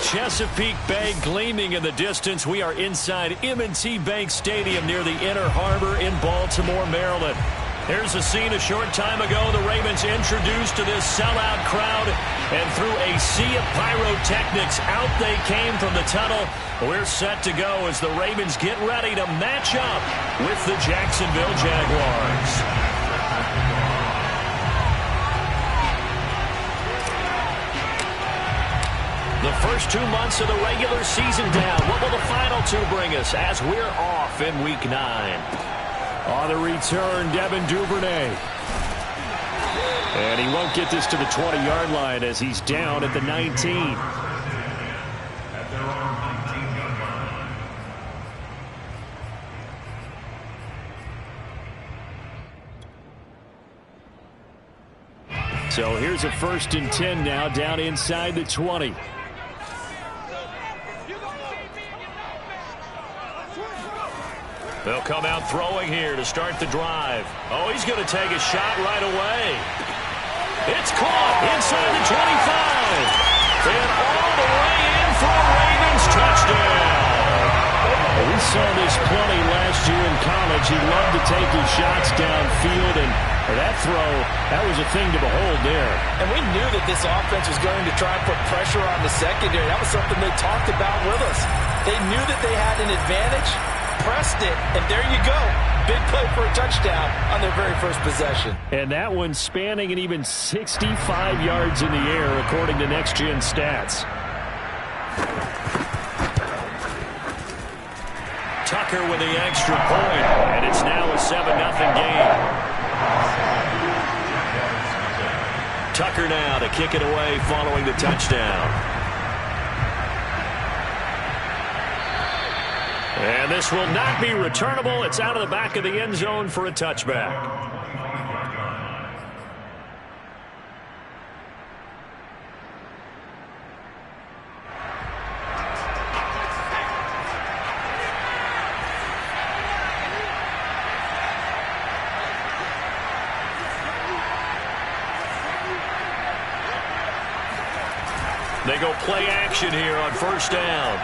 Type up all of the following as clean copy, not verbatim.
Chesapeake Bay gleaming in the distance. We are inside M&T Bank Stadium near the Inner Harbor in Baltimore, Maryland. Here's a scene a short time ago. The Ravens introduced to this sellout crowd, and through a sea of pyrotechnics, out they came from the tunnel. We're set to go as the Ravens get ready to match up with the Jacksonville Jaguars. The first 2 months of the regular season down. What will the final two bring us as we're off in Week 9? On the return, Devin Duvernay. And he won't get this to the 20-yard line as he's down at the 19. So here's a 1st and 10 now, down inside the 20. They'll come out throwing here to start the drive. Oh, he's going to take a shot right away. It's caught inside the 25. And all the way in for a Ravens touchdown. We saw this plenty last year in college. He loved to take his shots downfield, and that throw, that was a thing to behold there. And we knew that this offense was going to try and put pressure on the secondary. That was something they talked about with us. They knew that they had an advantage, pressed it, and there you go. Big play for a touchdown on their very first possession. And that one spanning an even 65 yards in the air, according to Next Gen Stats. Tucker with the extra point, and it's now a 7-0 game. Tucker now to kick it away following the touchdown. And this will not be returnable. It's out of the back of the end zone for a touchback. They go play action here on 1st down.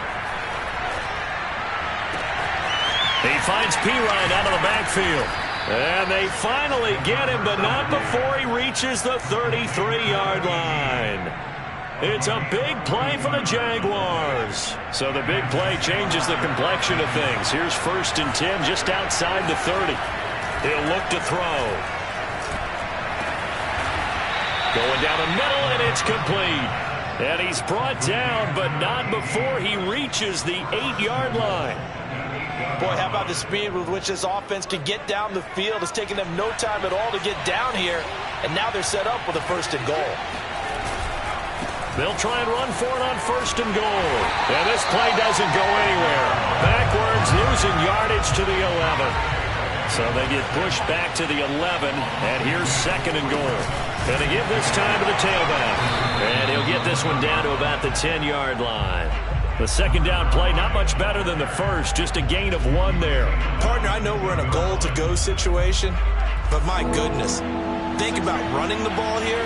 He finds Pirine out of the backfield. And they finally get him, but not before he reaches the 33-yard line. It's a big play for the Jaguars. So the big play changes the complexion of things. Here's 1st and 10 just outside the 30. He'll look to throw. Going down the middle, and it's complete. And he's brought down, but not before he reaches the 8-yard line. Boy, how about the speed with which this offense can get down the field? It's taken them no time at all to get down here, and now they're set up with a 1st and goal. They'll try and run for it on 1st and goal. And this play doesn't go anywhere. Backwards, losing yardage to the 11. So they get pushed back to the 11, and here's 2nd and goal. And they give this time to the tailback. And he'll get this one down to about the 10-yard line. The 2nd down play, not much better than the first, just a gain of 1 there. Partner, I know we're in a goal-to-go situation, but my goodness, think about running the ball here.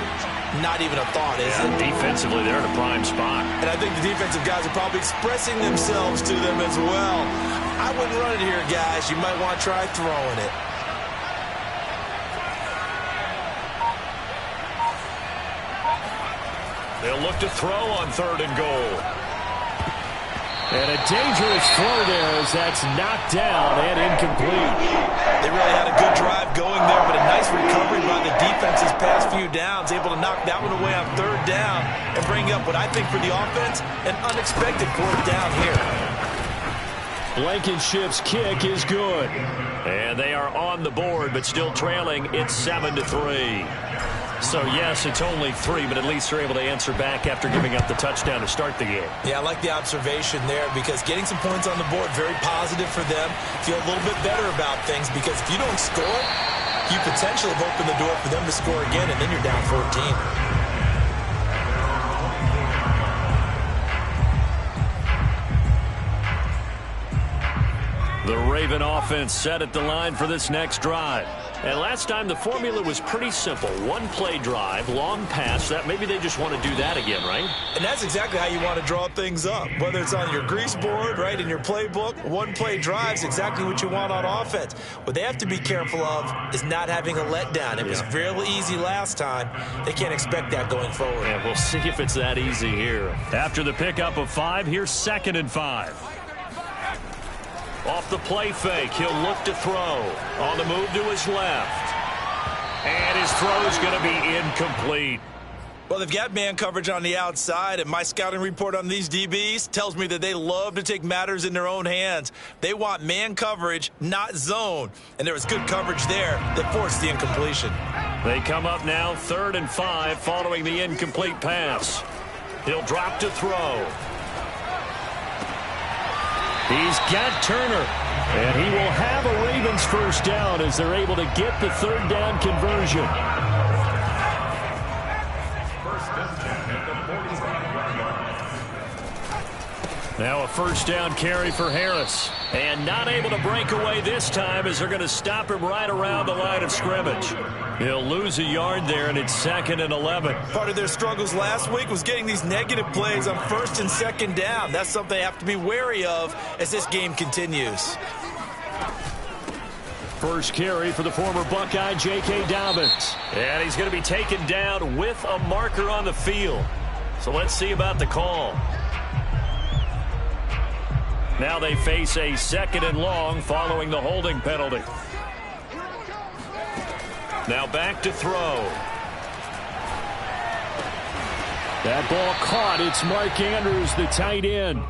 Not even a thought, is it? Defensively, they're in a prime spot. And I think the defensive guys are probably expressing themselves to them as well. I wouldn't run it here, guys. You might want to try throwing it. They'll look to throw on 3rd and goal. And a dangerous throw there as that's knocked down and incomplete. They really had a good drive going there, but a nice recovery by the defense's past few downs, able to knock that one away on 3rd down and bring up what I think for the offense, an unexpected 4th down here. Blankenship's kick is good. And they are on the board, but still trailing. It's 7-3. So, yes, it's only 3, but at least they're able to answer back after giving up the touchdown to start the game. Yeah, I like the observation there because getting some points on the board, very positive for them. Feel a little bit better about things because if you don't score, you potentially have opened the door for them to score again, and then you're down 14. The Raven offense set at the line for this next drive. And last time the formula was pretty simple. One play drive, long pass. That maybe they just want to do that again, right? And that's exactly how you want to draw things up. Whether it's on your grease board, right, in your playbook, one play drive is exactly what you want on offense. What they have to be careful of is not having a letdown. It was fairly easy last time. They can't expect that going forward. And we'll see if it's that easy here. After the pickup of 5, here's 2nd and 5. Off the play fake, he'll look to throw. On the move to his left. And his throw is going to be incomplete. Well, they've got man coverage on the outside, and my scouting report on these DBs tells me that they love to take matters in their own hands. They want man coverage, not zone. And there was good coverage there that forced the incompletion. They come up now 3rd and 5 following the incomplete pass. He'll drop to throw. He's got Turner, and he will have a Ravens first down as they're able to get the 3rd down conversion. Now a first down carry for Harris. And not able to break away this time as they're going to stop him right around the line of scrimmage. He'll lose a yard there, and it's 2nd and 11. Part of their struggles last week was getting these negative plays on 1st and 2nd down. That's something they have to be wary of as this game continues. First carry for the former Buckeye, J.K. Dobbins. And he's going to be taken down with a marker on the field. So let's see about the call. Now they face a 2nd and long following the holding penalty. Now back to throw. That ball caught. It's Mark Andrews, the tight end.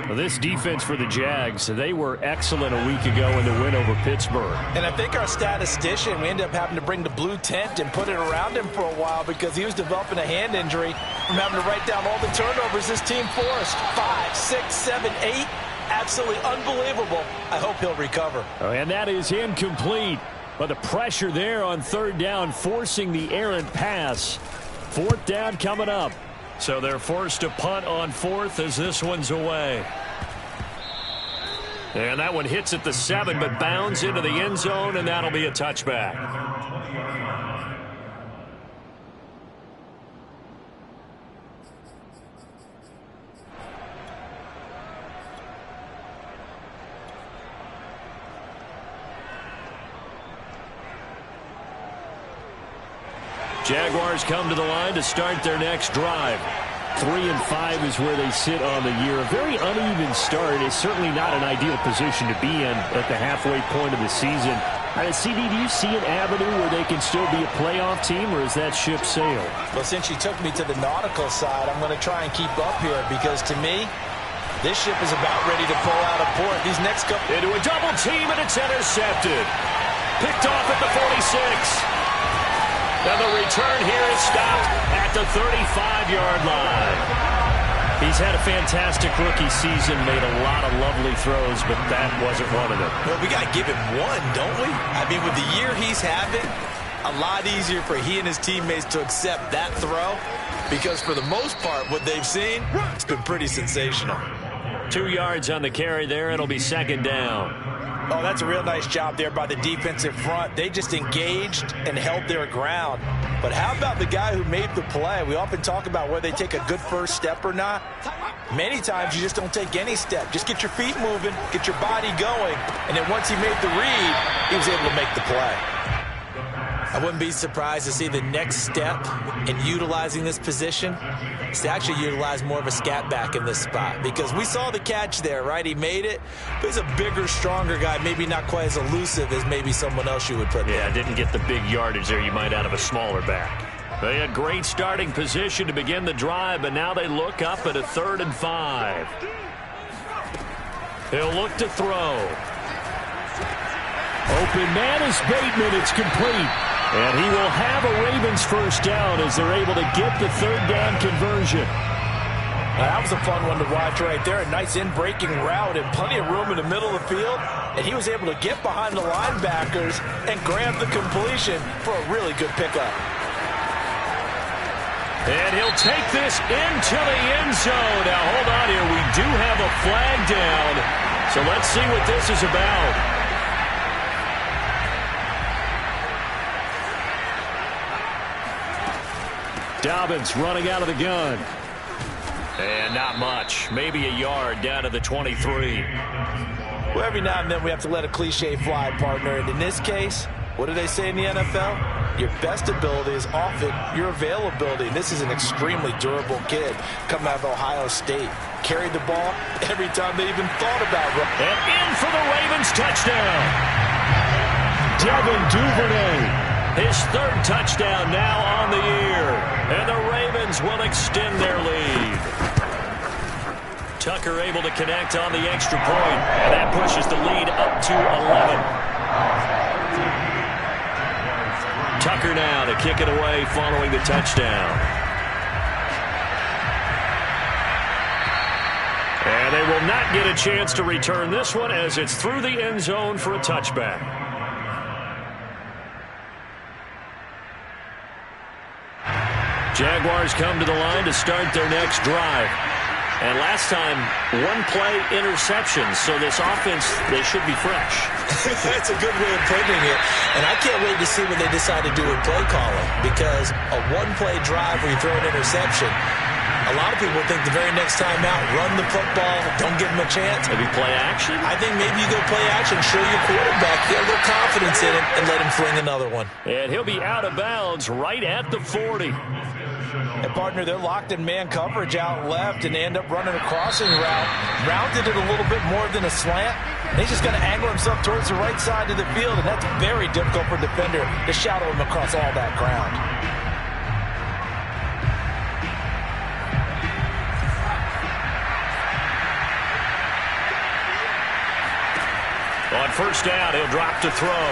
Well, this defense for the Jags, they were excellent a week ago in the win over Pittsburgh. And I think our statistician, we ended up having to bring the blue tent and put it around him for a while because he was developing a hand injury from having to write down all the turnovers this team forced. 5, 6, 7, 8. Absolutely unbelievable. I hope he'll recover. And that is incomplete. But the pressure there on 3rd down, forcing the errant pass. 4th down coming up. So they're forced to punt on 4th as this one's away. And that one hits at the 7, but bounds into the end zone, and that'll be a touchback. Jaguars come to the line to start their next drive. 3 and 5 is where they sit on the year. A very uneven start. It's certainly not an ideal position to be in at the halfway point of the season. CD, do you see an avenue where they can still be a playoff team, or is that ship sailed? Well, since you took me to the nautical side, I'm going to try and keep up here because, to me, this ship is about ready to pull out of port. These next couple... Into a double team, and it's intercepted. Picked off at the 46. Now the return here is stopped at the 35-yard line. He's had a fantastic rookie season, made a lot of lovely throws, but that wasn't one of them. Well, we got to give him one, don't we? I mean, with the year he's having, a lot easier for he and his teammates to accept that throw because for the most part, what they've seen, it's been pretty sensational. 2 yards on the carry there. It'll be 2nd down. Oh, that's a real nice job there by the defensive front. They just engaged and held their ground. But how about the guy who made the play? We often talk about whether they take a good first step or not. Many times you just don't take any step. Just get your feet moving, get your body going, and then once he made the read, he was able to make the play. I wouldn't be surprised to see the next step in utilizing this position is to actually utilize more of a scat back in this spot because we saw the catch there, right? He made it, but he's a bigger, stronger guy, maybe not quite as elusive as maybe someone else you would put there. Yeah, didn't get the big yardage there you might out of a smaller back. They had great starting position to begin the drive, but now they look up at a 3rd and 5. He'll look to throw. Open man is Bateman. It's complete. And he will have a Ravens first down as they're able to get the 3rd down conversion. That was a fun one to watch right there. A nice in-breaking route and plenty of room in the middle of the field. And he was able to get behind the linebackers and grab the completion for a really good pickup. And he'll take this into the end zone. Now, hold on here. We do have a flag down. So let's see what this is about. Dobbins running out of the gun. And not much. Maybe a yard down to the 23. Well, every now and then we have to let a cliche fly, partner. And in this case, what do they say in the NFL? Your best ability is often your availability. And this is an extremely durable kid coming out of Ohio State. Carried the ball every time they even thought about it. And in for the Ravens touchdown. Devin Duvernay. His third touchdown now on the year. And the Ravens will extend their lead. Tucker able to connect on the extra point. And that pushes the lead up to 11. Tucker now to kick it away following the touchdown. And they will not get a chance to return this one as it's through the end zone for a touchback. Jaguars come to the line to start their next drive. And last time, one-play interception, so this offense, they should be fresh. That's a good way of putting it. And I can't wait to see what they decide to do with play calling, because a one-play drive where you throw an interception, a lot of people think the very next time out, run the football, don't give them a chance. Maybe play action? I think maybe you go play action, show your quarterback, get a little confidence in it, and let him fling another one. And he'll be out of bounds right at the 40. And, partner, they're locked in man coverage out left, and they end up running a crossing route. Rounded it a little bit more than a slant. And he's just going to angle himself towards the right side of the field, and that's very difficult for a defender to shadow him across all that ground. On first down, he'll drop to throw.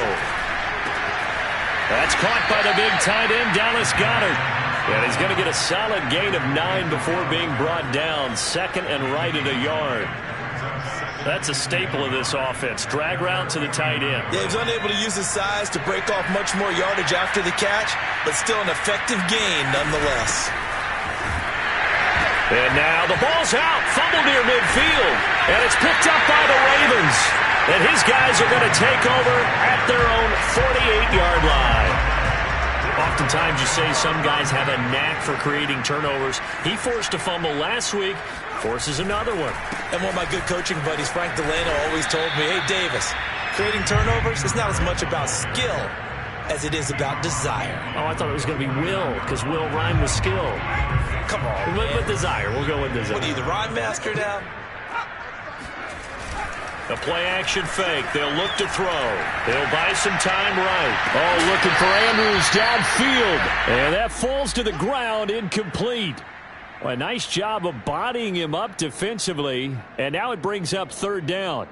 That's caught by the big tight end, Dallas Goedert. And he's going to get a solid gain of 9 before being brought down. Second and right at a yard. That's a staple of this offense. Drag route to the tight end. Yeah, he's unable to use his size to break off much more yardage after the catch, but still an effective gain nonetheless. And now the ball's out. Fumble near midfield. And it's picked up by the Ravens. And his guys are going to take over at their own 48-yard line. Oftentimes you say some guys have a knack for creating turnovers. He forced a fumble last week, forces another one. And one of my good coaching buddies, Frank Delano, always told me, hey, Davis, creating turnovers is not as much about skill as it is about desire. Oh, I thought it was going to be will, because will rhyme with skill. Come on, with desire. We'll go with desire. What are you, the rhyme master now? A play-action fake. They'll look to throw. They'll buy some time right. Oh, looking for Andrews downfield. And that falls to the ground, incomplete. Well, a nice job of bodying him up defensively. And now it brings up third down.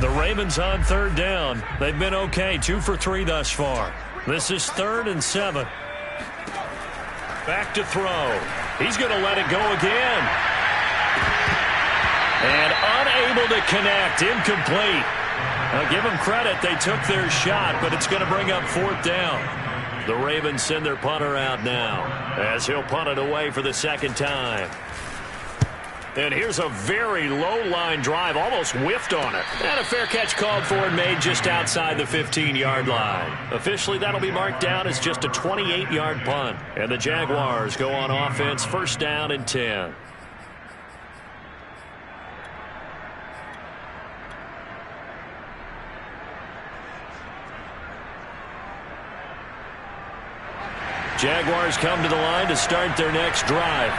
The Ravens on third down. They've been okay. 2 for 3 thus far. This is 3rd and 7. Back to throw. He's going to let it go again. And unable to connect. Incomplete. Now give them credit. They took their shot, but it's going to bring up 4th down. The Ravens send their punter out now as he'll punt it away for the second time. And here's a very low-line drive, almost whiffed on it. And a fair catch called for and made just outside the 15-yard line. Officially, that'll be marked down as just a 28-yard punt. And the Jaguars go on offense, first down and 10. Jaguars come to the line to start their next drive.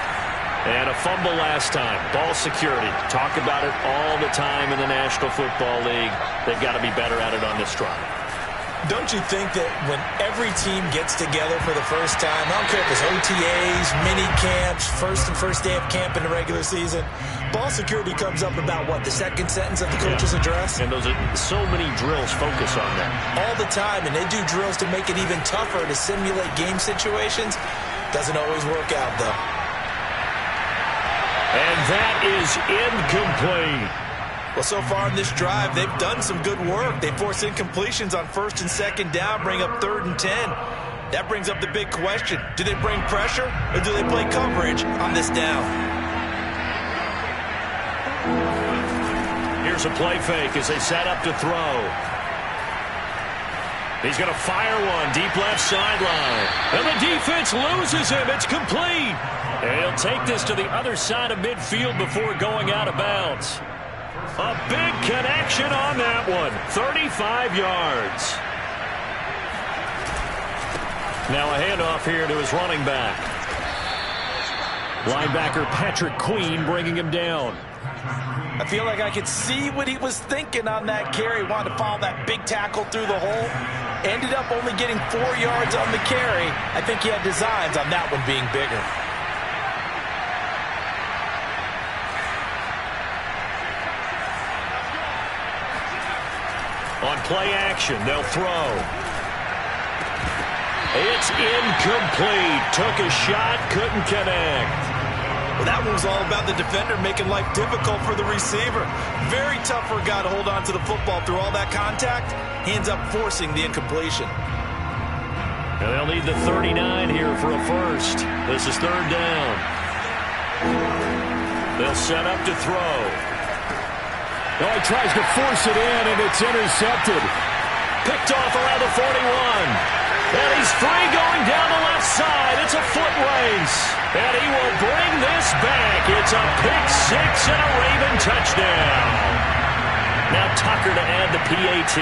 And a fumble last time. Ball security. Talk about it all the time in the National Football League. They've got to be better at it on this drive. Don't you think that when every team gets together for the first time, I don't care if it's OTAs, mini camps, first day of camp in the regular season, ball security comes up about, what, the second sentence of the coach's address? And those are so many drills focus on that. All the time, and they do drills to make it even tougher to simulate game situations. Doesn't always work out, though. And that is incomplete. Well, so far in this drive, they've done some good work. They force incompletions on 1st and 2nd down, bring up 3rd and 10. That brings up the big question. Do they bring pressure or do they play coverage on this down? Here's a play fake as they set up to throw. He's going to fire one deep left sideline. And the defense loses him. It's complete. And he'll take this to the other side of midfield before going out of bounds. A big connection on that one. 35 yards. Now a handoff here to his running back. Linebacker Patrick Queen bringing him down. I feel like I could see what he was thinking on that carry. Wanted to follow that big tackle through the hole. Ended up only getting 4 yards on the carry. I think he had designs on that one being bigger. On play action, they'll throw. It's incomplete. Took a shot, couldn't connect. Well, that one was all about the defender making life difficult for the receiver. Very tough for a guy to hold on to the football through all that contact. He ends up forcing the incompletion. And they'll need the 39 here for a first. This is third down. They'll set up to throw. Oh, he tries to force it in, and it's intercepted. Picked off around the 41. And he's free going down the left side. It's a foot race. And he will bring this back. It's a pick six and a Raven touchdown. Now Tucker to add the PAT.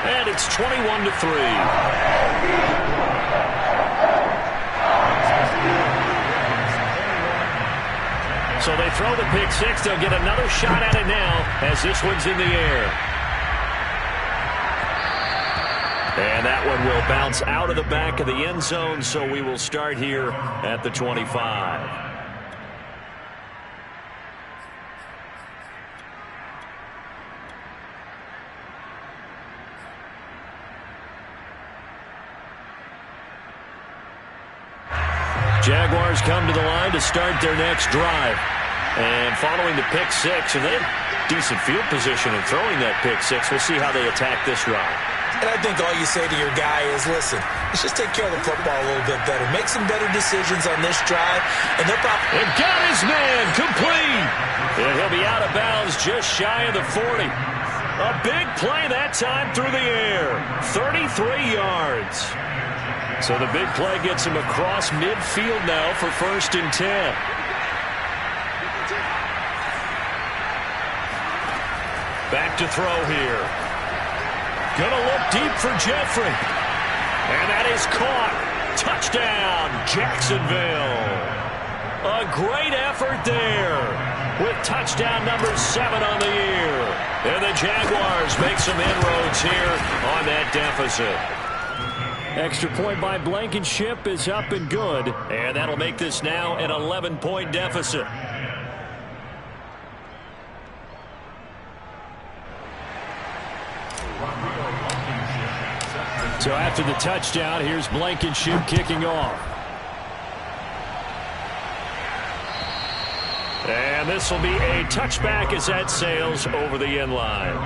And it's 21-3. So they throw the pick six. They'll get another shot at it now as this one's in the air. And that one will bounce out of the back of the end zone, so we will start here at the 25. Jaguars come to the line to start their next drive. And following the pick six, and they have decent field position in throwing that pick six. We'll see how they attack this drive. And I think all you say to your guy is, listen, let's just take care of the football a little bit better. Make some better decisions on this drive, and they'll probably... And got his man complete. And he'll be out of bounds just shy of the 40. A big play that time through the air. 33 yards. So the big play gets him across midfield now for 1st and 10. Back to throw here. Gonna look deep for Jeffrey. And that is caught. Touchdown, Jacksonville. A great effort there with touchdown number 7 on the year. And the Jaguars make some inroads here on that deficit. Extra point by Blankenship is up and good. And that'll make this now an 11-point deficit. So after the touchdown, here's Blankenship kicking off. And this will be a touchback as that sails over the end line.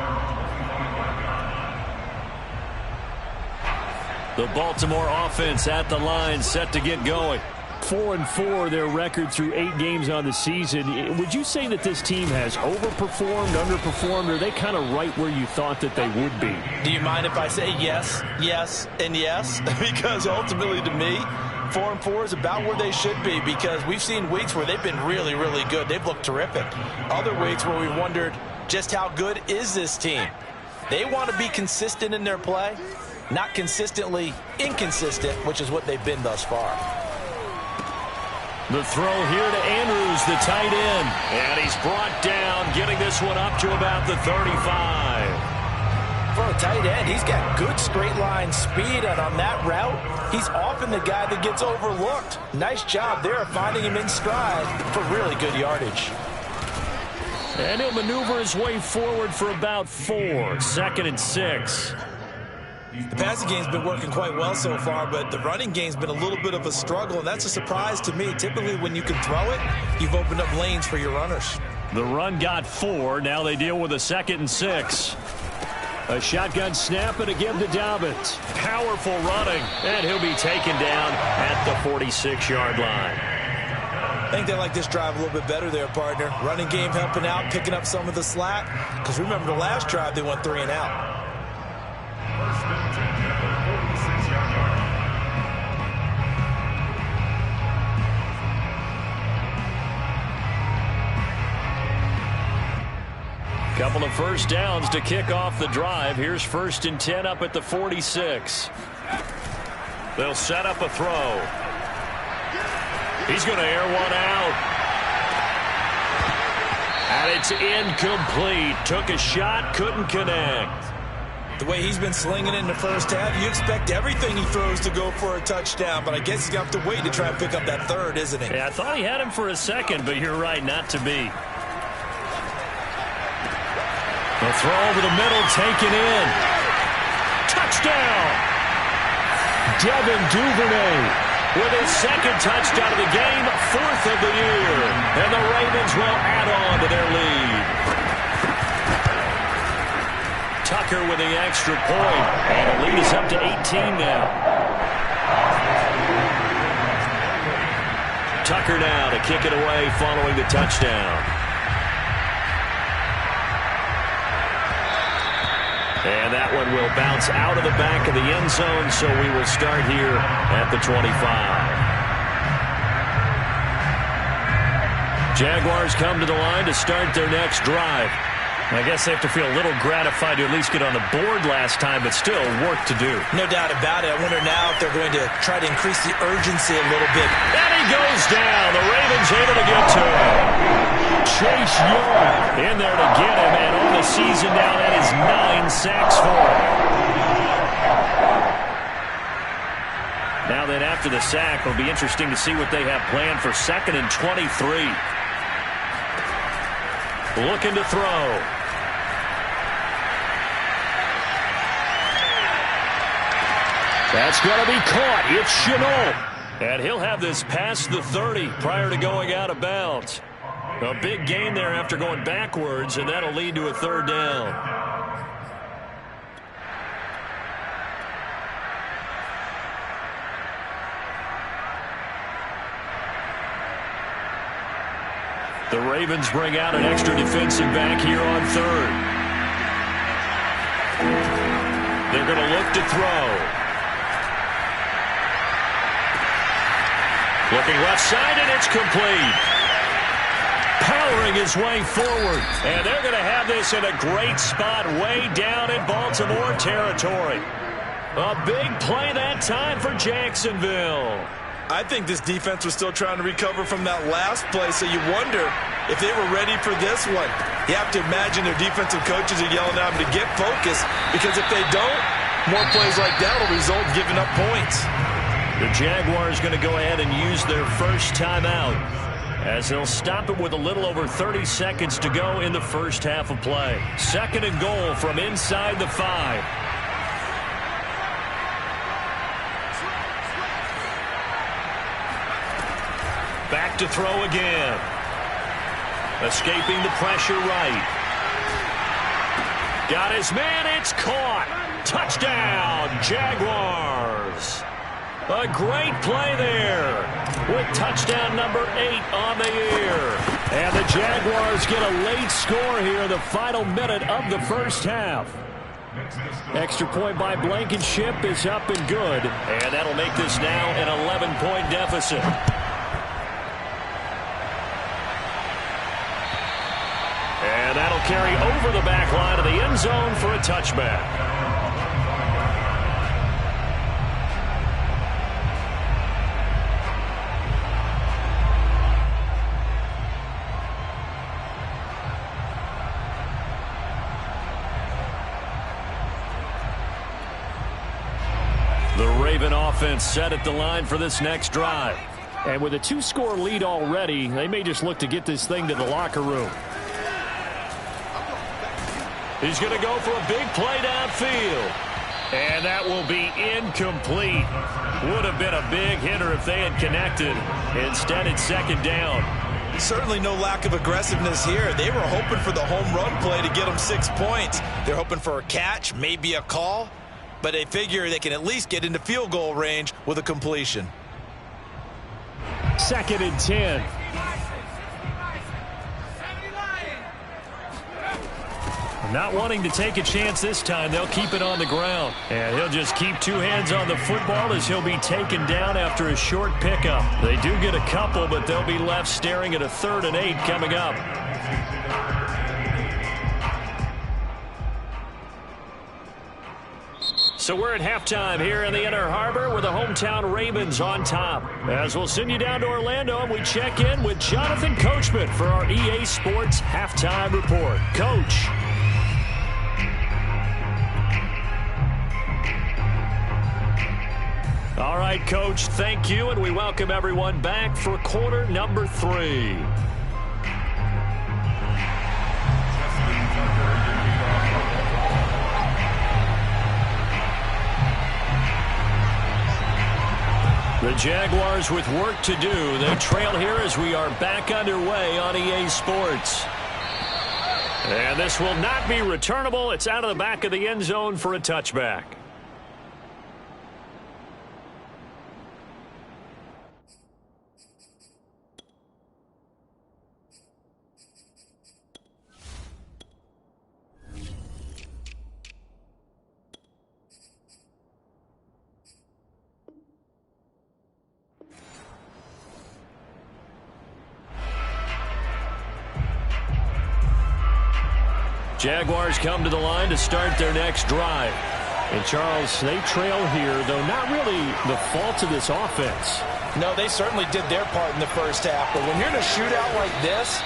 The Baltimore offense at the line, set to get going. 4-4 their record through 8 games on the season. Would you say that this team has overperformed, underperformed, or are they kind of right where you thought that they would be? Do you mind if I say yes, yes, and yes? Because ultimately to me, 4-4 is about where they should be, because we've seen weeks where they've been really, really good. They've looked terrific. Other weeks where we wondered just how good is this team. They want to be consistent in their play, not consistently inconsistent, which is what they've been thus far. The throw here to Andrews, the tight end. And he's brought down, getting this one up to about the 35. For a tight end, he's got good straight line speed, and on that route, he's often the guy that gets overlooked. Nice job there of finding him in stride for really good yardage. And he'll maneuver his way forward for about 4. 2nd and 6. The passing game's been working quite well so far, but the running game's been a little bit of a struggle, and that's a surprise to me. Typically, when you can throw it, you've opened up lanes for your runners. The run got 4. Now they deal with a 2nd and 6. A shotgun snap and again to Dobbins. Powerful running, and he'll be taken down at the 46-yard line. I think they like this drive a little bit better there, partner. Running game helping out, picking up some of the slack. Because remember the last drive, they went 3 and out. Couple of first downs to kick off the drive. Here's 1st and 10 up at the 46. They'll set up a throw. He's going to air one out. And it's incomplete. Took a shot, couldn't connect. The way he's been slinging it in the first half, you expect everything he throws to go for a touchdown, but I guess he's going to have to wait to try and pick up that third, isn't he? Yeah, I thought he had him for a second, but you're right, not to be. The throw over the middle, taken in. Touchdown! Devin Duvernay with his 2nd touchdown of the game, 4th of the year. And the Ravens will add on to their lead. Tucker with the extra point, and the lead is up to 18 now. Tucker now to kick it away following the touchdown. And that one will bounce out of the back of the end zone, so we will start here at the 25. Jaguars come to the line to start their next drive. I guess they have to feel a little gratified to at least get on the board last time, but still work to do. No doubt about it. I wonder now if they're going to try to increase the urgency a little bit. And he goes down. The Ravens able to get to him. Chase Young in there to get him, and on the season now, that is 9 sacks for him. Now then, after the sack, it'll be interesting to see what they have planned for 2nd and 23. Looking to throw. That's going to be caught. It's Chenault. And he'll have this past the 30 prior to going out of bounds. A big gain there after going backwards, and that'll lead to a 3rd down. The Ravens bring out an extra defensive back here on 3rd. They're going to look to throw. Looking left side, and it's complete. Powering his way forward. And they're going to have this in a great spot way down in Baltimore territory. A big play that time for Jacksonville. I think this defense was still trying to recover from that last play, so you wonder if they were ready for this one. You have to imagine their defensive coaches are yelling at them to get focused, because if they don't, more plays like that will result in giving up points. The Jaguars going to go ahead and use their first timeout, as they'll stop it with a little over 30 seconds to go in the first half of play. 2nd and goal from inside the 5. Back to throw again. Escaping the pressure right. Got his man, it's caught. Touchdown, Jaguars. A great play there with touchdown number 8 on the year. And the Jaguars get a late score here in the final minute of the first half. Extra point by Blankenship is up and good. And that'll make this now an 11-point deficit. And that'll carry over the back line of the end zone for a touchback. The Raven offense set at the line for this next drive. And with a 2-score lead already, they may just look to get this thing to the locker room. He's going to go for a big play downfield. And that will be incomplete. Would have been a big hitter if they had connected. Instead, it's 2nd down. Certainly no lack of aggressiveness here. They were hoping for the home run play to get them 6 points. They're hoping for a catch, maybe a call. But they figure they can at least get into field goal range with a completion. 2nd and 10. Not wanting to take a chance this time, they'll keep it on the ground. And he'll just keep two hands on the football as he'll be taken down after a short pickup. They do get a couple, but they'll be left staring at a 3rd and 8 coming up. So we're at halftime here in the Inner Harbor with the hometown Ravens on top. As we'll send you down to Orlando and we check in with Jonathan Coachman for our EA Sports Halftime Report. Coach. All right, Coach, thank you, and we welcome everyone back for quarter number 3. The Jaguars with work to do. They trail here as we are back underway on EA Sports. And this will not be returnable. It's out of the back of the end zone for a touchback. Jaguars come to the line to start their next drive. And, Charles, they trail here, though not really the fault of this offense. No, they certainly did their part in the first half. But when you're in a shootout like this,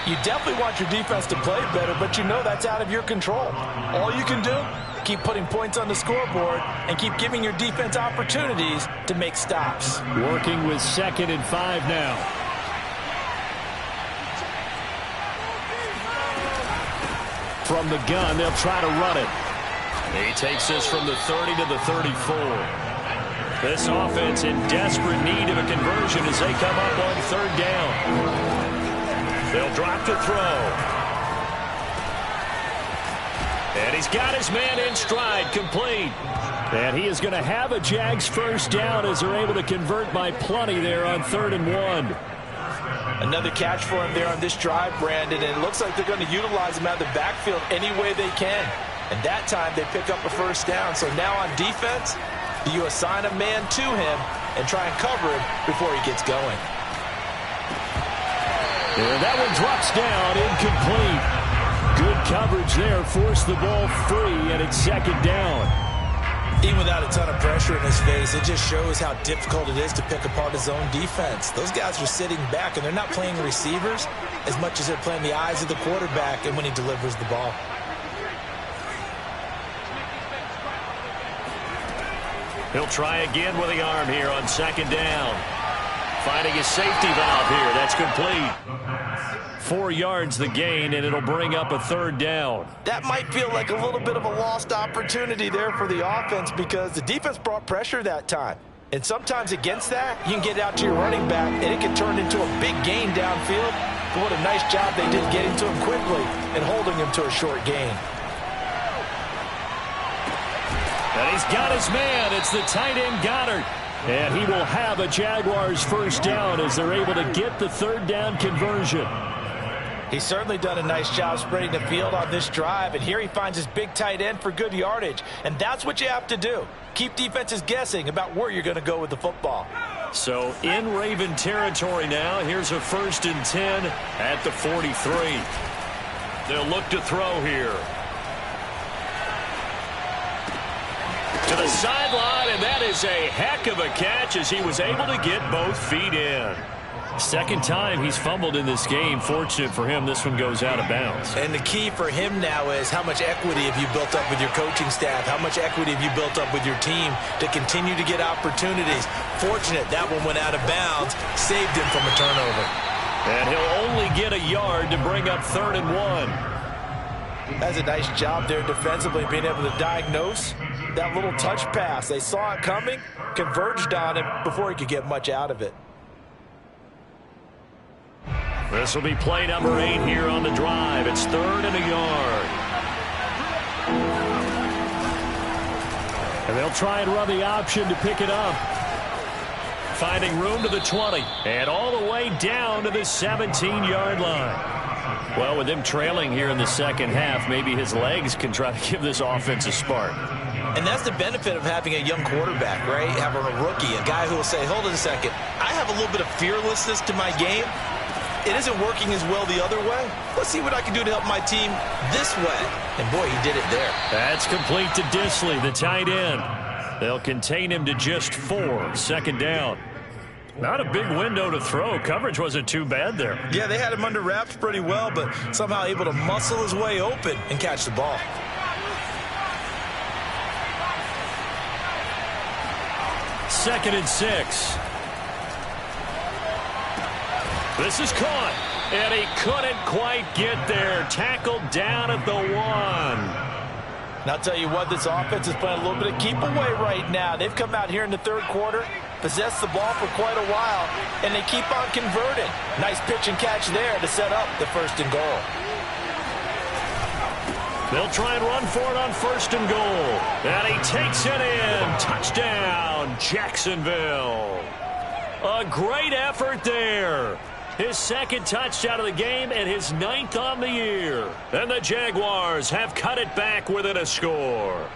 you definitely want your defense to play better, but you know that's out of your control. All you can do, keep putting points on the scoreboard and keep giving your defense opportunities to make stops. Working with 2nd and 5 now. From the gun, they'll try to run it. He takes this from the 30 to the 34. This offense in desperate need of a conversion as they come up on 3rd down. They'll drop to throw. And he's got his man in stride, complete. And he is going to have a Jags first down as they're able to convert by plenty there on 3rd and 1. Another catch for him there on this drive, Brandon, and it looks like they're going to utilize him out of the backfield any way they can. And that time they pick up a first down. So now on defense, you assign a man to him and try and cover him before he gets going. And that one drops down, incomplete. Good coverage there, forced the ball free, and it's 2nd down. Even without a ton of pressure in his face, it just shows how difficult it is to pick apart his own defense. Those guys are sitting back, and they're not playing receivers as much as they're playing the eyes of the quarterback and when he delivers the ball. He'll try again with the arm here on 2nd down. Finding a safety valve here. That's complete. 4 yards the gain, and it'll bring up a 3rd down. That might feel like a little bit of a lost opportunity there for the offense because the defense brought pressure that time. And sometimes against that, you can get out to your running back, and it can turn into a big gain downfield. But what a nice job they did getting to him quickly and holding him to a short gain. And he's got his man. It's the tight end Goddard. And he will have a Jaguars first down as they're able to get the 3rd down conversion. He's certainly done a nice job spreading the field on this drive, and here he finds his big tight end for good yardage. And that's what you have to do. Keep defenses guessing about where you're going to go with the football. So in Raven territory now, here's a 1st and 10 at the 43. They'll look to throw here. To the sideline, and that is a heck of a catch as he was able to get both feet in. 2nd time he's fumbled in this game. Fortunate for him, this one goes out of bounds. And the key for him now is how much equity have you built up with your coaching staff? How much equity have you built up with your team to continue to get opportunities? Fortunate that one went out of bounds, saved him from a turnover. And he'll only get a yard to bring up 3rd and 1. That's a nice job there defensively, being able to diagnose that little touch pass. They saw it coming, converged on him before he could get much out of it. This will be play number 8 here on the drive. It's 3rd and a yard. And they'll try and run the option to pick it up. Finding room to the 20. And all the way down to the 17-yard line. Well, with them trailing here in the second half, maybe his legs can try to give this offense a spark. And that's the benefit of having a young quarterback, right? Having a rookie, a guy who will say, hold on a second, I have a little bit of fearlessness to my game. It isn't working as well the other way. Let's see what I can do to help my team this way. And, boy, he did it there. That's complete to Disley, the tight end. They'll contain him to just 4, second down. Not a big window to throw. Coverage wasn't too bad there. Yeah, they had him under wraps pretty well, but somehow able to muscle his way open and catch the ball. Second and 6. This is caught, and he couldn't quite get there. Tackled down at the 1. And I'll tell you what, this offense is playing a little bit of keep away right now. They've come out here in the third quarter, possessed the ball for quite a while, and they keep on converting. Nice pitch and catch there to set up the 1st and goal. They'll try and run for it on 1st and goal. And he takes it in. Touchdown, Jacksonville. A great effort there. His 2nd touchdown of the game and his 9th on the year. And the Jaguars have cut it back within a score.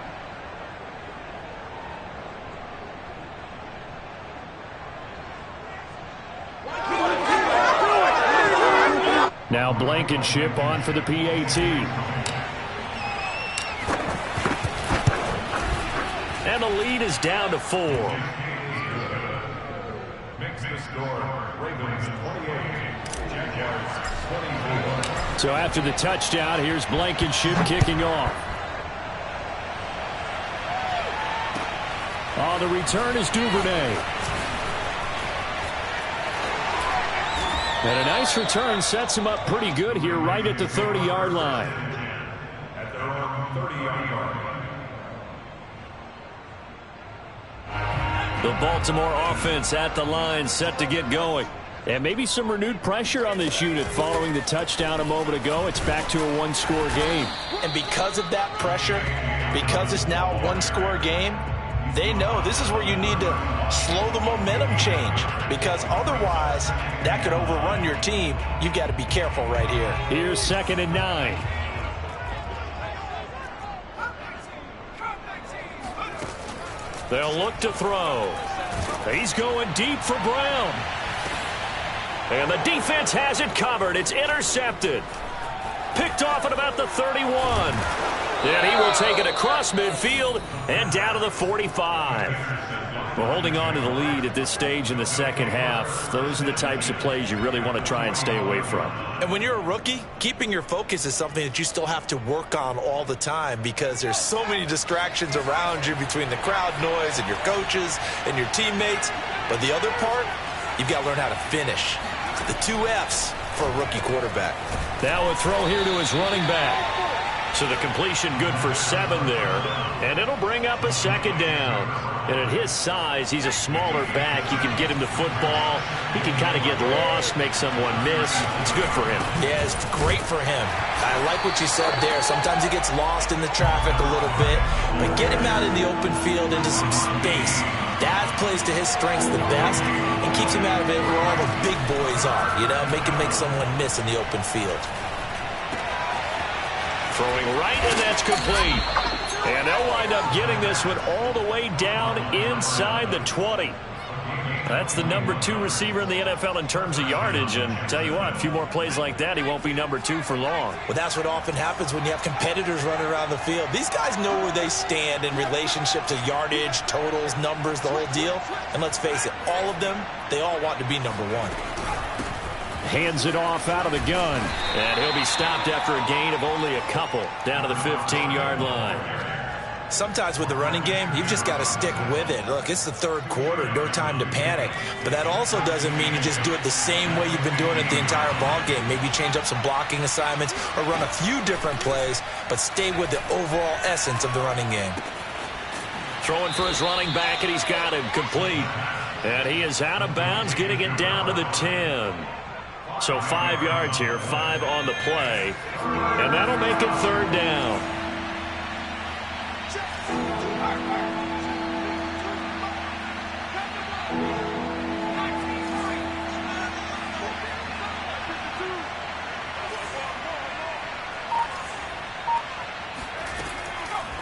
Now Blankenship on for the PAT. And the lead is down to 4. Makes the score. Ravens 28, Jaguars 24. So after the touchdown, here's Blankenship kicking off. On the return is Duvernay. And a nice return sets him up pretty good here right at the 30-yard line. At their own 30-yard line. The Baltimore offense at the line, set to get going. And maybe some renewed pressure on this unit following the touchdown a moment ago. It's back to a one-score game. And because of that pressure, because it's now a one-score game, they know this is where you need to slow the momentum change, because otherwise that could overrun your team. You've got to be careful right here. Here's 2nd and 9. They'll look to throw. He's going deep for Brown. And the defense has it covered. It's intercepted. Picked off at about the 31. And he will take it across midfield and down to the 45. Well, holding on to the lead at this stage in the second half, those are the types of plays you really want to try and stay away from. And when you're a rookie, keeping your focus is something that you still have to work on all the time, because there's so many distractions around you between the crowd noise and your coaches and your teammates. But the other part, you've got to learn how to finish. The 2 F's for a rookie quarterback. Now a throw here to his running back. So the completion good for 7 there. And it'll bring up a 2nd down. And at his size, he's a smaller back. You can get him the football. He can kind of get lost, make someone miss. It's good for him. Yeah, it's great for him. I like what you said there. Sometimes he gets lost in the traffic a little bit. But get him out in the open field into some space. That plays to his strengths the best and keeps him out of it where all the big boys are. You know, make someone miss in the open field. Throwing right, and that's complete. And they'll wind up getting this one all the way down inside the 20. That's the number 2 receiver in the NFL in terms of yardage. And tell you what, a few more plays like that, he won't be number 2 for long. Well, that's what often happens when you have competitors running around the field. These guys know where they stand in relationship to yardage, totals, numbers, the whole deal. And let's face it, all of them, they all want to be number 1. Hands it off out of the gun. And he'll be stopped after a gain of only a couple down to the 15-yard line. Sometimes with the running game, you've just got to stick with it. Look, it's the third quarter, no time to panic. But that also doesn't mean you just do it the same way you've been doing it the entire ball game. Maybe change up some blocking assignments or run a few different plays, but stay with the overall essence of the running game. Throwing for his running back, and he's got him complete. And he is out of bounds, getting it down to the 10. So 5 yards here, 5 on the play. And that'll make it 3rd down.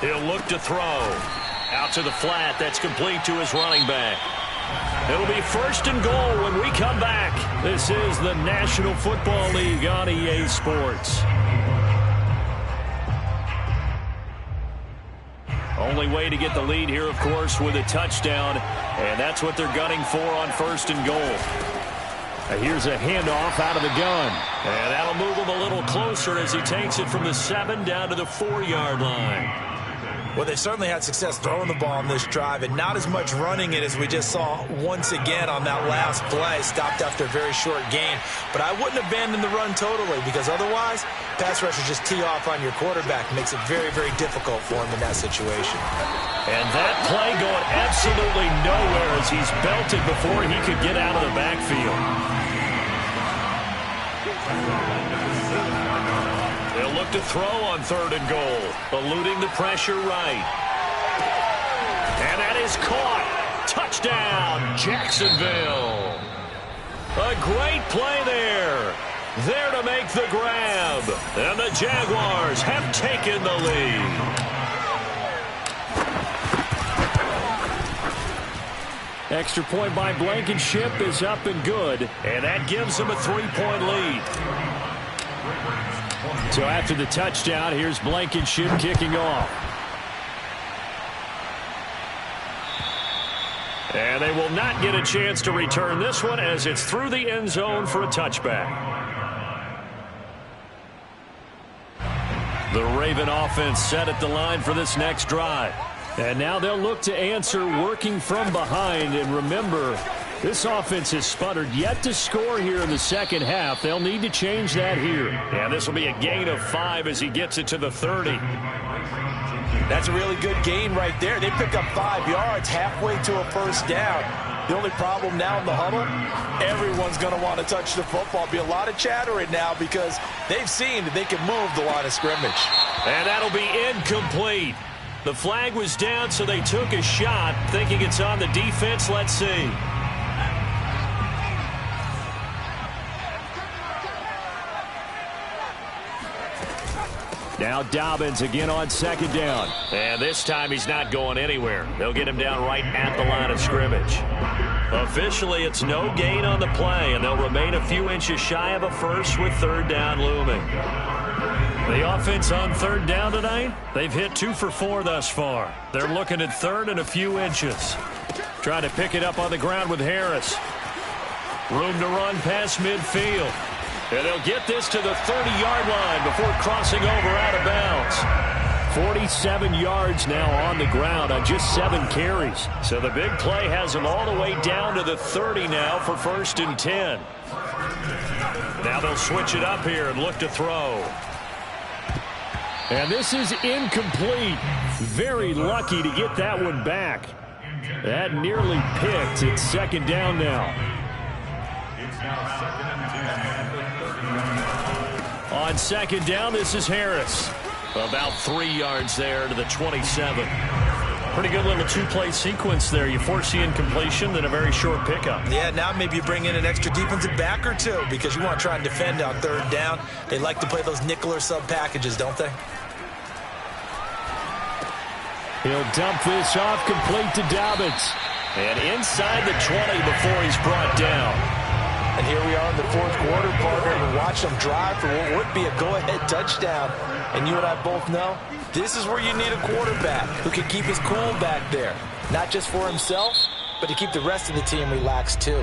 He'll look to throw. Out to the flat. That's complete to his running back. It'll be 1st and goal when we come back. This is the National Football League on EA Sports. Only way to get the lead here, of course, with a touchdown. And that's what they're gunning for on 1st and goal. Here's a handoff out of the gun. And that'll move him a little closer as he takes it from the 7 down to the 4-yard line. Well, they certainly had success throwing the ball on this drive, and not as much running it as we just saw once again on that last play. Stopped after a very short gain. But I wouldn't abandon the run totally, because otherwise, pass rushers just tee off on your quarterback. Makes it very, very difficult for him in that situation. And that play going absolutely nowhere as he's belted before he could get out of the backfield. They'll look to throw on 3rd and goal, eluding the pressure right. And that is caught. Touchdown, Jacksonville. A great play there. There to make the grab. And the Jaguars have taken the lead. Extra point by Blankenship is up and good. And that gives them a 3-point lead. So after the touchdown, here's Blankenship kicking off. And they will not get a chance to return this one as it's through the end zone for a touchback. The Raven offense set at the line for this next drive. And now they'll look to answer working from behind. And remember, this offense has sputtered yet to score here in the second half. They'll need to change that here. And this will be a gain of 5 as he gets it to the 30. That's a really good gain right there. They pick up 5 yards halfway to a 1st down. The only problem now in the huddle, everyone's going to want to touch the football. Be a lot of chattering now because they've seen that they can move the line of scrimmage. And that'll be incomplete. The flag was down, so they took a shot, thinking it's on the defense. Let's see. Now Dobbins again on 2nd down. And this time he's not going anywhere. They'll get him down right at the line of scrimmage. Officially, it's no gain on the play, and they'll remain a few inches shy of a first with 3rd down looming. The offense on 3rd down tonight, they've hit 2 for 4 thus far. They're looking at 3rd and a few inches. Trying to pick it up on the ground with Harris. Room to run past midfield. And they'll get this to the 30-yard line before crossing over out of bounds. 47 yards now on the ground on just 7 carries. So the big play has them all the way down to the 30 now for 1st and 10. Now they'll switch it up here and look to throw. And this is incomplete. Very lucky to get that one back. That nearly picked. It's 2nd down now. It's now 2nd and 10. On 2nd down, this is Harris. About 3 yards there to the 27. Pretty good little 2-play sequence there. You force the incompletion, then a very short pickup. Yeah, now maybe you bring in an extra defensive back or 2 because you want to try and defend on 3rd down. They like to play those nickel or sub packages, don't they? He'll dump this off complete to Dobbins. And inside the 20 before he's brought down. And here we are in the 4th quarter, partner, and we watch them drive for what would be a go-ahead touchdown. And you and I both know this is where you need a quarterback who can keep his cool back there. Not just for himself, but to keep the rest of the team relaxed too.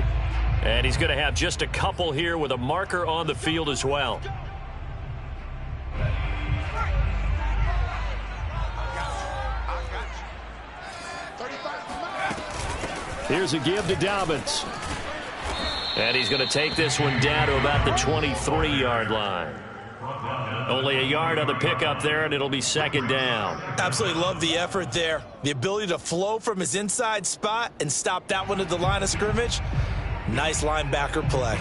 And he's going to have just a couple here with a marker on the field as well. Here's a give to Dobbins. And he's going to take this one down to about the 23-yard line. Only a yard on the pickup there, and it'll be 2nd down. Absolutely love the effort there. The ability to flow from his inside spot and stop that one at the line of scrimmage. Nice linebacker play.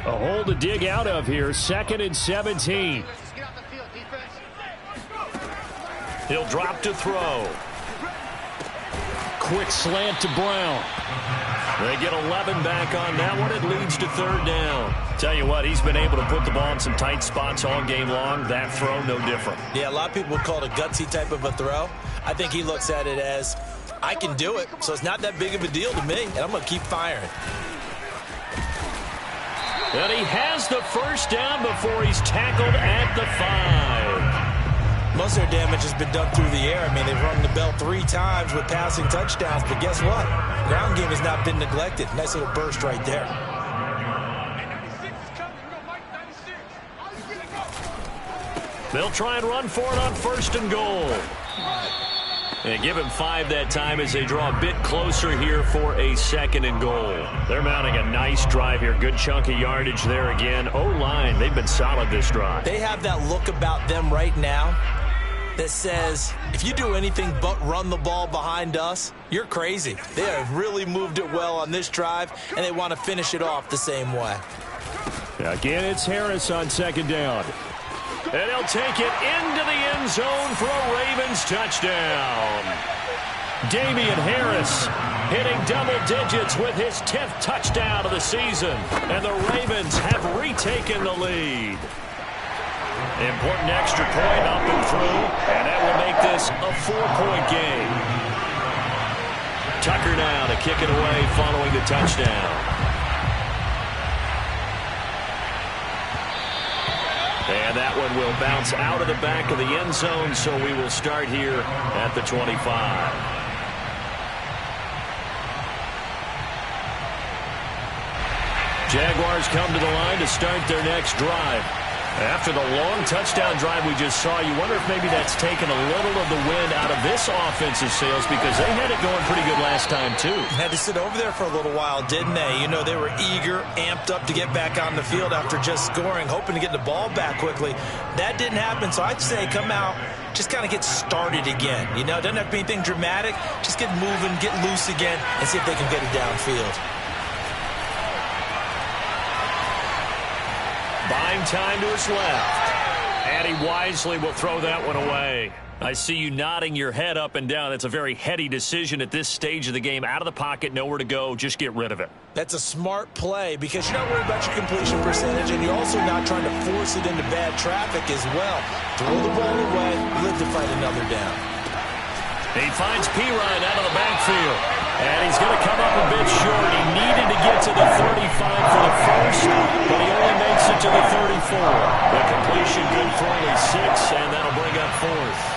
A hole to dig out of here. 2nd and 17. He'll drop to throw. Quick slant to Brown. They get 11 back on that one. It leads to third down. Tell you what, he's been able to put the ball in some tight spots all game long. That throw, no different. Yeah, a lot of people would call it a gutsy type of a throw. I think he looks at it as, I can do it, so it's not that big of a deal to me, and I'm going to keep firing. And he has the first down before he's tackled at the 5. Most of their damage has been done through the air. I mean, they've rung the bell 3 times with passing touchdowns, but guess what? Ground game has not been neglected. Nice little burst right there. They'll try and run for it on first and goal. And give him 5 that time as they draw a bit closer here for a second and goal. They're mounting a nice drive here. Good chunk of yardage there again. O-line, they've been solid this drive. They have that look about them right now that says, if you do anything but run the ball behind us, you're crazy. They have really moved it well on this drive, and they want to finish it off the same way. Again, it's Harris on second down. And he'll take it into the end zone for a Ravens touchdown. Damian Harris hitting double digits with his 10th touchdown of the season. And the Ravens have retaken the lead. Important extra point up and through, and that will make this a 4-point game. Tucker now to kick it away following the touchdown. And that one will bounce out of the back of the end zone, so we will start here at the 25. Jaguars come to the line to start their next drive. After the long touchdown drive we just saw, you wonder if maybe that's taken a little of the wind out of this offensive sails, because they had it going pretty good last time, too. Had to sit over there for a little while, didn't they? You know, they were eager, amped up to get back on the field after just scoring, hoping to get the ball back quickly. That didn't happen, so I'd say come out, just kind of get started again. You know, it doesn't have to be anything dramatic. Just get moving, get loose again, and see if they can get it downfield. Buying time to his left. And he wisely will throw that one away. I see you nodding your head up and down. It's a very heady decision at this stage of the game. Out of the pocket, nowhere to go. Just get rid of it. That's a smart play because you're not worried about your completion percentage, and you're also not trying to force it into bad traffic as well. Throw the ball away, live to fight another down. He finds Pirine out of the backfield. And he's going to come up a bit short. He needed to get to the 35 for the first, but he only makes it to the 34. The completion good for only 6, and that'll bring up 4th.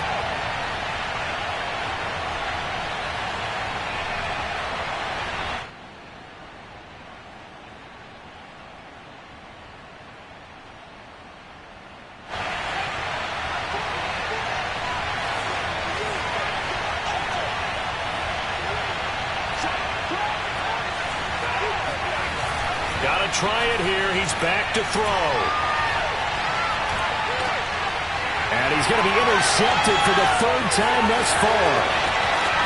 Try it here. He's back to throw. And he's going to be intercepted for the 3rd time thus far.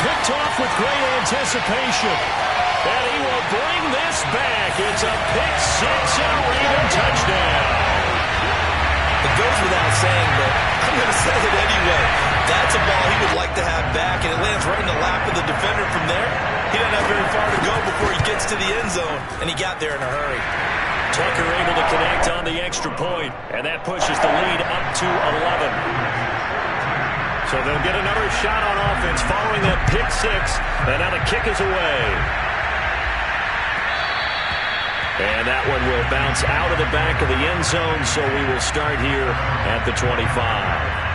Picked off with great anticipation. And he will bring this back. It's a pick 6 and a Raven touchdown. It goes without saying, but I'm going to say it anyway. That's a ball he would like to have back, and it lands right in the lap of the defender from there. He doesn't have very far to go before he gets to the end zone, and he got there in a hurry. Tucker able to connect on the extra point, and that pushes the lead up to 11. So they'll get another shot on offense following that pick 6, and now the kick is away. And that one will bounce out of the back of the end zone, so we will start here at the 25.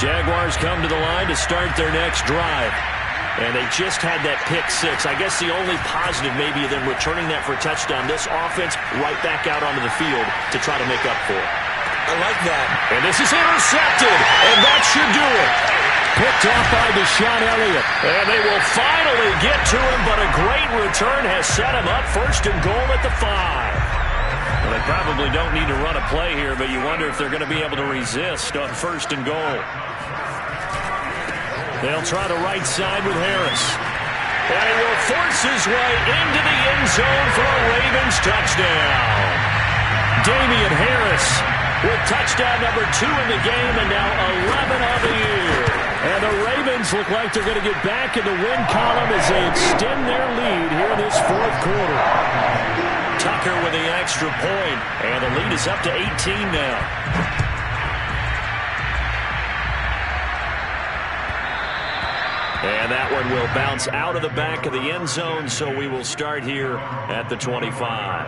Jaguars come to the line to start their next drive. And they just had that pick 6. I guess the only positive maybe of them returning that for a touchdown. This offense right back out onto the field to try to make up for it. I like that. And this is intercepted. And that should do it. Picked off by Deshaun Elliott. And they will finally get to him, but a great return has set him up 1st and goal at the 5. Well, they probably don't need to run a play here, but you wonder if they're going to be able to resist on 1st and goal. They'll try the right side with Harris. And he will force his way into the end zone for a Ravens touchdown. Damian Harris with touchdown number 2 in the game and now 11 on the year. And the Ravens look like they're going to get back in the win column as they extend their lead here in this fourth quarter. Tucker with the extra point, and the lead is up to 18 now. And that one will bounce out of the back of the end zone, so we will start here at the 25.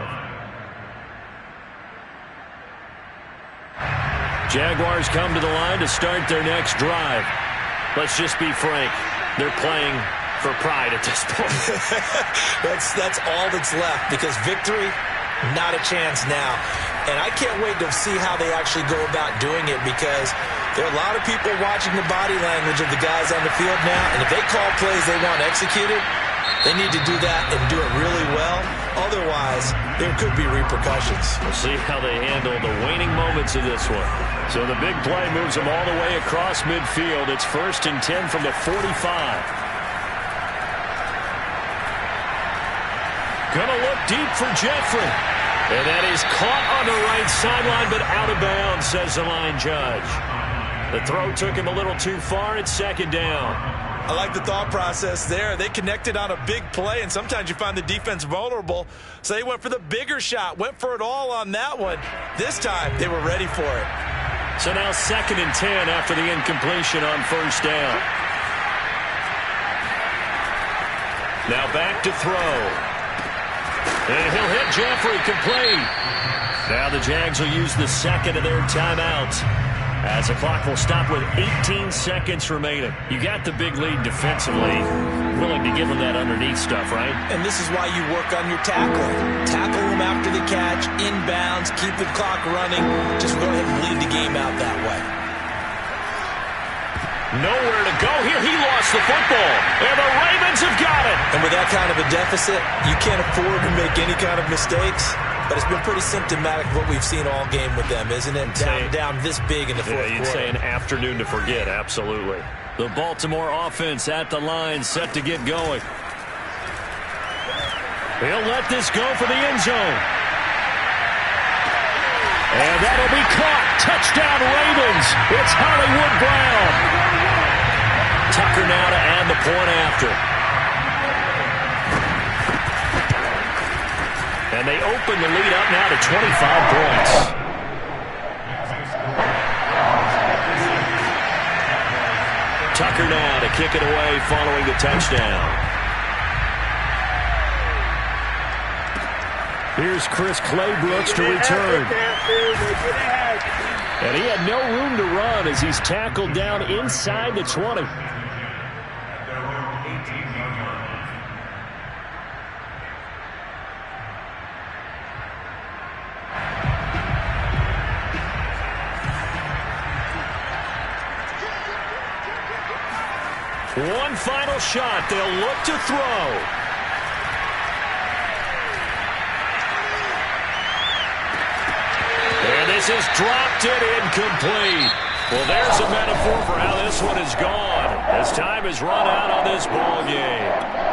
Jaguars come to the line to start their next drive. Let's just be frank. They're playing for pride at this point. That's all that's left, because victory, not a chance now. And I can't wait to see how they actually go about doing it, because there are a lot of people watching the body language of the guys on the field now, and if they call plays they want executed, they need to do that and do it really well. Otherwise, there could be repercussions. We'll see how they handle the waning moments of this one. So the big play moves them all the way across midfield. It's 1st and 10 from the 45. Gonna look deep for Jeffrey. And that is caught on the right sideline, but out of bounds, says the line judge. The throw took him a little too far. It's 2nd down. I like the thought process there. They connected on a big play, and sometimes you find the defense vulnerable. So they went for the bigger shot, went for it all on that one. This time, they were ready for it. So now 2nd and 10 after the incompletion on 1st down. Now back to throw. And he'll hit Jeffrey complete. Now the Jags will use the 2nd of their timeouts, as the clock will stop with 18 seconds remaining. You got the big lead defensively. Willing to give them that underneath stuff, right? And this is why you work on your tackling. Tackle them after the catch, inbounds, keep the clock running. Just go ahead and lead the game out that way. Nowhere to go here. He lost the football. And the Ravens have got it. And with that kind of a deficit, you can't afford to make any kind of mistakes. But it's been pretty symptomatic of what we've seen all game with them, isn't it? Down this big in the fourth quarter. You'd say an afternoon to forget, absolutely. The Baltimore offense at the line, set to get going. He'll let this go for the end zone. And that'll be caught. Touchdown Ravens. It's Hollywood Brown. Tucker now to add the point after. And they open the lead up now to 25 points. Tucker now to kick it away following the touchdown. Here's Chris Claybrooks to return. And he had no room to run as he's tackled down inside the 20. One final shot. They'll look to throw. And this is dropped it incomplete. Well, there's a metaphor for how this one is gone, as time has run out on this ball game.